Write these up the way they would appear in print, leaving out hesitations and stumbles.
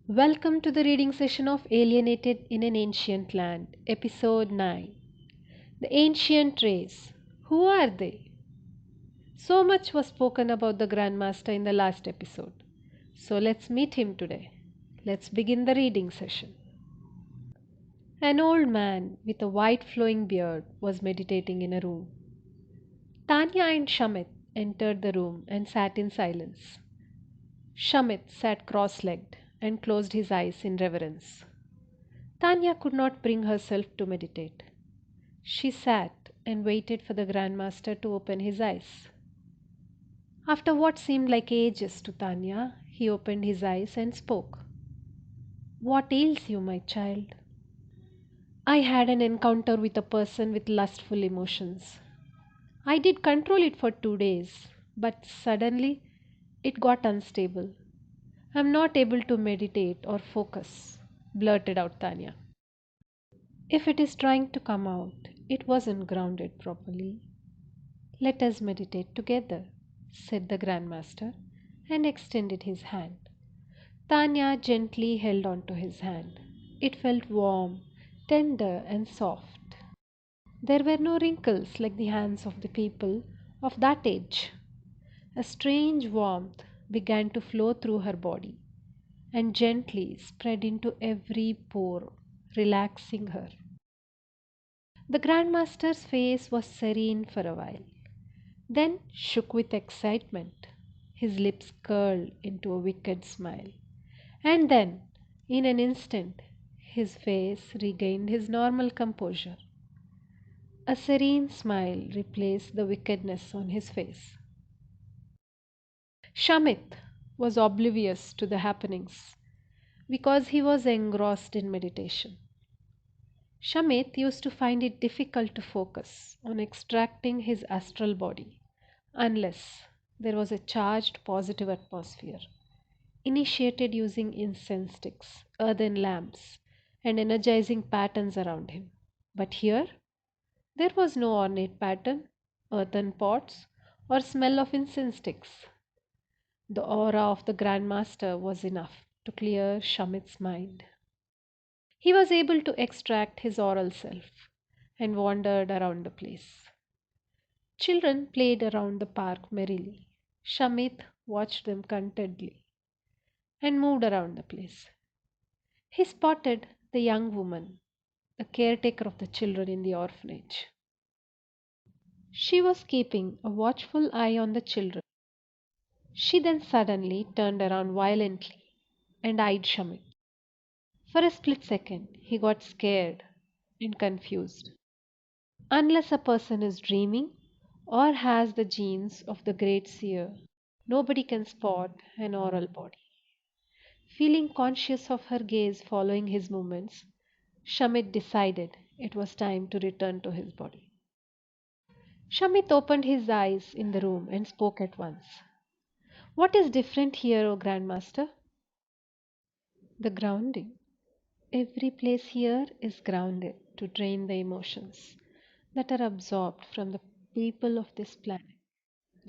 Welcome to the reading session of Alienated in an Ancient Land, Episode 9. The Ancient Race. Who are they? So much was spoken about the Grandmaster in the last episode. So let's meet him today. Let's begin the reading session. An old man with a white flowing beard was meditating in a room. Tanya and Shamit entered the room and sat in silence. Shamit sat cross legged and closed his eyes in reverence. Tanya could not bring herself to meditate. She sat and waited for the Grandmaster to open his eyes. After what seemed like ages to Tanya, he opened his eyes and spoke. What ails you, my child? I had an encounter with a person with lustful emotions. I did control it for 2 days, but suddenly it got unstable. I am not able to meditate or focus, blurted out Tanya. If it is trying to come out, it wasn't grounded properly. Let us meditate together, said the Grandmaster and extended his hand. Tanya gently held on to his hand. It felt warm, tender, and soft. There were no wrinkles like the hands of the people of that age. A strange warmth began to flow through her body and gently spread into every pore, relaxing her. The Grandmaster's face was serene for a while, then shook with excitement. His lips curled into a wicked smile. And then, in an instant, his face regained his normal composure. A serene smile replaced the wickedness on his face. Shamit was oblivious to the happenings because he was engrossed in meditation. Shamit used to find it difficult to focus on extracting his astral body unless there was a charged positive atmosphere, initiated using incense sticks, earthen lamps, and energizing patterns around him. But here, there was no ornate pattern, earthen pots, or smell of incense sticks. The aura of the Grand Master was enough to clear Shamit's mind. He was able to extract his aural self and wandered around the place. Children played around the park merrily. Shamit watched them contentedly and moved around the place. He spotted the young woman, the caretaker of the children in the orphanage. She was keeping a watchful eye on the children. She then suddenly turned around violently and eyed Shamit. For a split second, he got scared and confused. Unless a person is dreaming or has the genes of the great seer, nobody can spot an oral body. Feeling conscious of her gaze following his movements, Shamit decided it was time to return to his body. Shamit opened his eyes in the room and spoke at once. What is different here, O Grandmaster? The grounding. Every place here is grounded to drain the emotions that are absorbed from the people of this planet,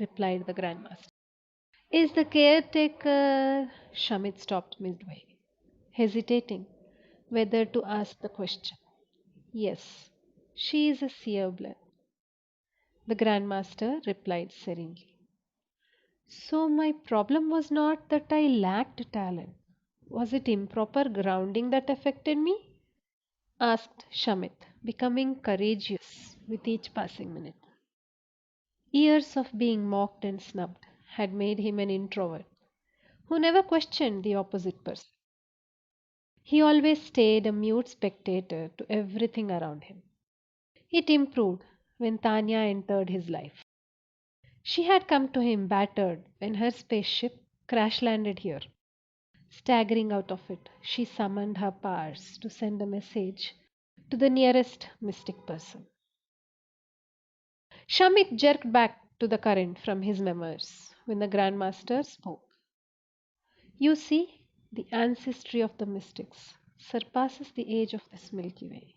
replied the Grandmaster. Is the caretaker? Shamit stopped midway, hesitating whether to ask the question. Yes, she is a seer blood, the Grandmaster replied serenely. So my problem was not that I lacked talent. Was it improper grounding that affected me? Asked Shamit, becoming courageous with each passing minute. Years of being mocked and snubbed had made him an introvert who never questioned the opposite person. He always stayed a mute spectator to everything around him. It improved when Tanya entered his life. She had come to him battered when her spaceship crash landed here. Staggering out of it, she summoned her powers to send a message to the nearest mystic person. Shamit jerked back to the current from his memoirs when the Grandmaster spoke. You see, the ancestry of the mystics surpasses the age of this Milky Way.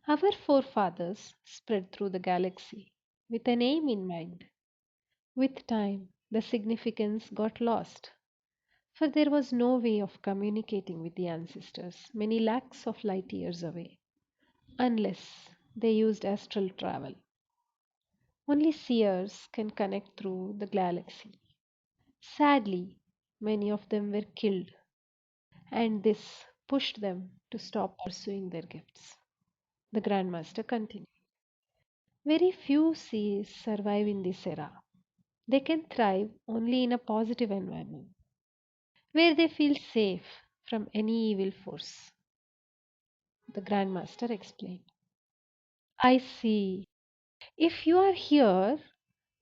Our forefathers spread through the galaxy with an aim in mind. With time, the significance got lost. for there was no way of communicating with the ancestors many lakhs of light years away, unless they used astral travel. Only seers can connect through the galaxy. Sadly, many of them were killed, and this pushed them to stop pursuing their gifts. The Grandmaster continued. Very few seers survive in this era. They can thrive only in a positive environment where they feel safe from any evil force. The Grandmaster explained. I see. If you are here,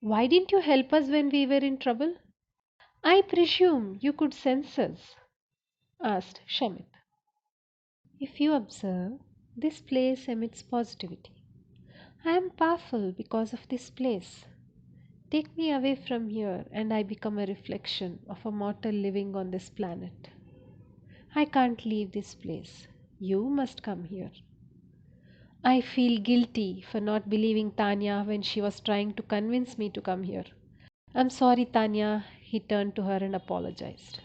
why didn't you help us when we were in trouble? I presume you could sense us, asked Shamit. If you observe, this place emits positivity. I am powerful because of this place. Take me away from here, and I become a reflection of a mortal living on this planet. I can't leave this place. You must come here. I feel guilty for not believing Tanya when she was trying to convince me to come here. I'm sorry, Tanya. He turned to her and apologized.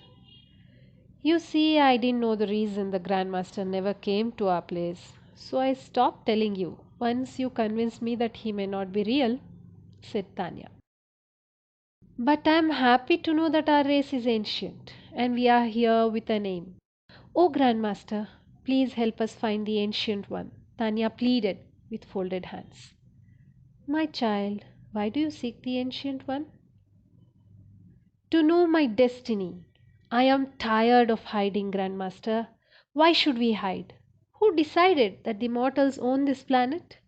You see, I didn't know the reason the Grandmaster never came to our place, so I stopped telling you once you convinced me that he may not be real, said Tanya. But I am happy to know that our race is ancient and we are here with an aim. Oh, Grandmaster, please help us find the ancient one, Tanya pleaded with folded hands. My child, why do you seek the ancient one? To know my destiny. I am tired of hiding, Grandmaster. Why should we hide? Who decided that the mortals own this planet?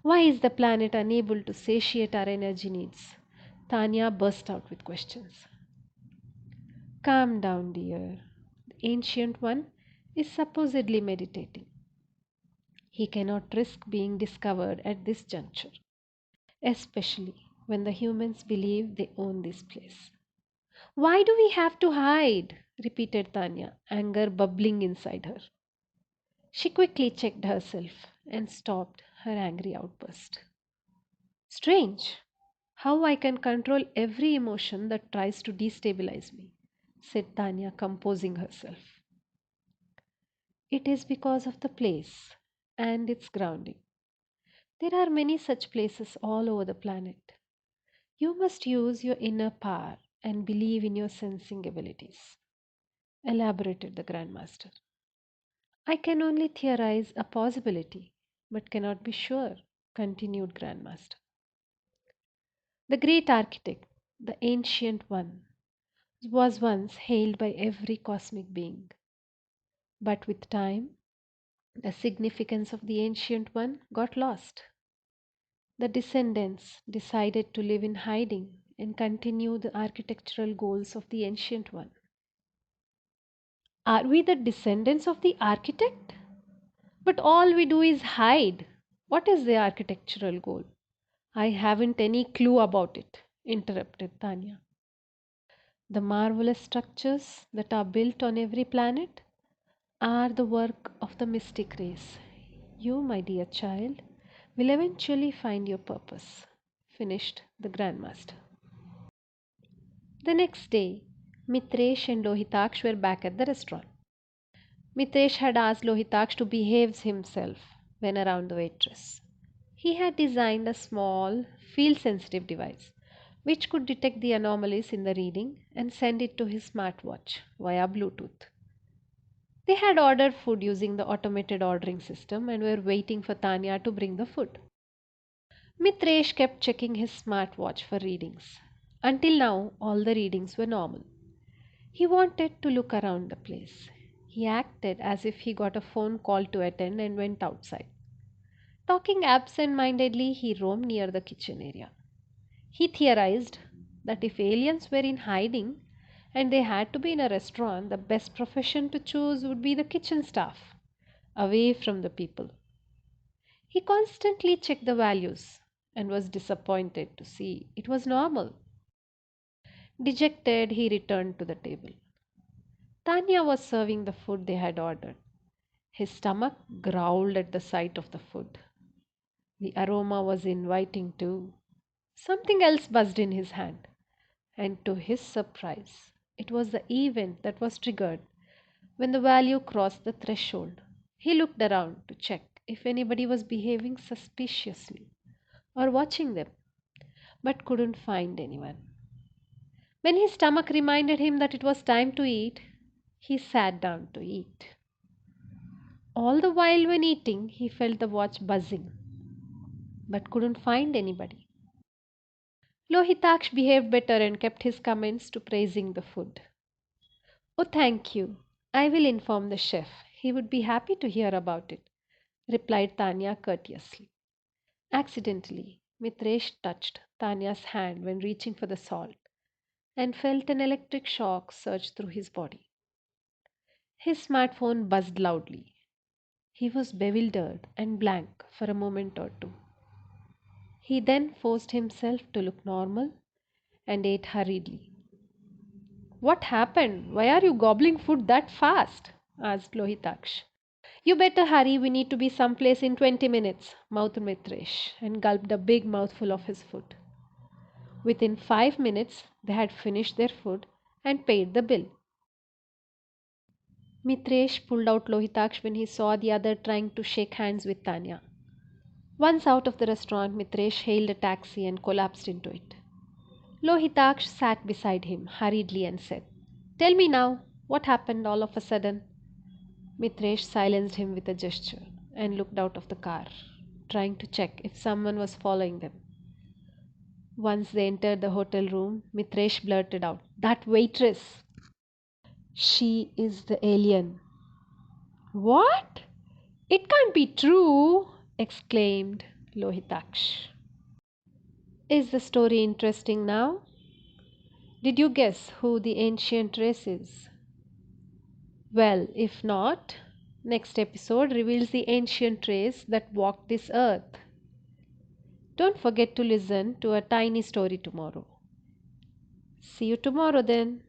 Why is the planet unable to satiate our energy needs? Tanya burst out with questions. Calm down, dear. The ancient one is supposedly meditating. He cannot risk being discovered at this juncture, especially when the humans believe they own this place. Why do we have to hide? Repeated Tanya, anger bubbling inside her. She quickly checked herself and stopped her angry outburst. Strange how I can control every emotion that tries to destabilize me, said Tanya, composing herself. It is because of the place and its grounding. There are many such places all over the planet. You must use your inner power and believe in your sensing abilities, elaborated the Grandmaster. I can only theorize a possibility, but cannot be sure, continued Grandmaster. The great architect, the ancient one, was once hailed by every cosmic being. But with time, the significance of the ancient one got lost. The descendants decided to live in hiding and continue the architectural goals of the ancient one. Are we the descendants of the architect? But all we do is hide. What is the architectural goal? I haven't any clue about it, interrupted Tanya. The marvelous structures that are built on every planet are the work of the mystic race. You, my dear child, will eventually find your purpose, finished the Grandmaster. The next day, Mitresh and Lohitaksh were back at the restaurant. Mitresh had asked Lohitaksh to behave himself when around the waitress. He had designed a small, field sensitive device which could detect the anomalies in the reading and send it to his smartwatch via Bluetooth. They had ordered food using the automated ordering system and were waiting for Tanya to bring the food. Mitresh kept checking his smartwatch for readings. Until now, all the readings were normal. He wanted to look around the place. He acted as if he got a phone call to attend and went outside. Talking absent mindedly, he roamed near the kitchen area. He theorized that if aliens were in hiding and they had to be in a restaurant, the best profession to choose would be the kitchen staff, away from the people. He constantly checked the values and was disappointed to see it was normal. Dejected, he returned to the table. Tanya was serving the food they had ordered. His stomach growled at the sight of the food. The aroma was inviting too. Something else buzzed in his hand, and to his surprise, It was the event that was triggered when the value crossed the threshold. He looked around to check if anybody was behaving suspiciously or watching them, but couldn't find anyone. When his stomach reminded him that it was time to eat, he sat down to eat. All the while, when eating, he felt the watch buzzing, but couldn't find anybody. Lohitaksh behaved better and kept his comments to praising the food. Oh, thank you. I will inform the chef. He would be happy to hear about it, replied Tanya courteously. Accidentally, Mitresh touched Tanya's hand when reaching for the salt and felt an electric shock surge through his body. His smartphone buzzed loudly. He was bewildered and blank for a moment or two. He then forced himself to look normal and ate hurriedly. What happened? Why are you gobbling food that fast? Asked Lohitaksh. You better hurry, we need to be someplace in 20 minutes, mouthed Mitresh, and gulped a big mouthful of his food. Within 5 minutes, they had finished their food and paid the bill. Mitresh pulled out Lohitaksh when he saw the other trying to shake hands with Tanya. Once out of the restaurant, Mitresh hailed a taxi and collapsed into it. Lohitaksh sat beside him hurriedly and said, Tell me now, what happened all of a sudden? Mitresh silenced him with a gesture and looked out of the car, trying to check if someone was following them. Once they entered the hotel room, Mitresh blurted out, That waitress! She is the alien. What? It can't be true! Exclaimed Lohitaksh. Is the story interesting now? Did you guess who the ancient race is? Well, if not, next episode reveals the ancient race that walked this earth. Don't forget to listen to a tiny story tomorrow. See you tomorrow then.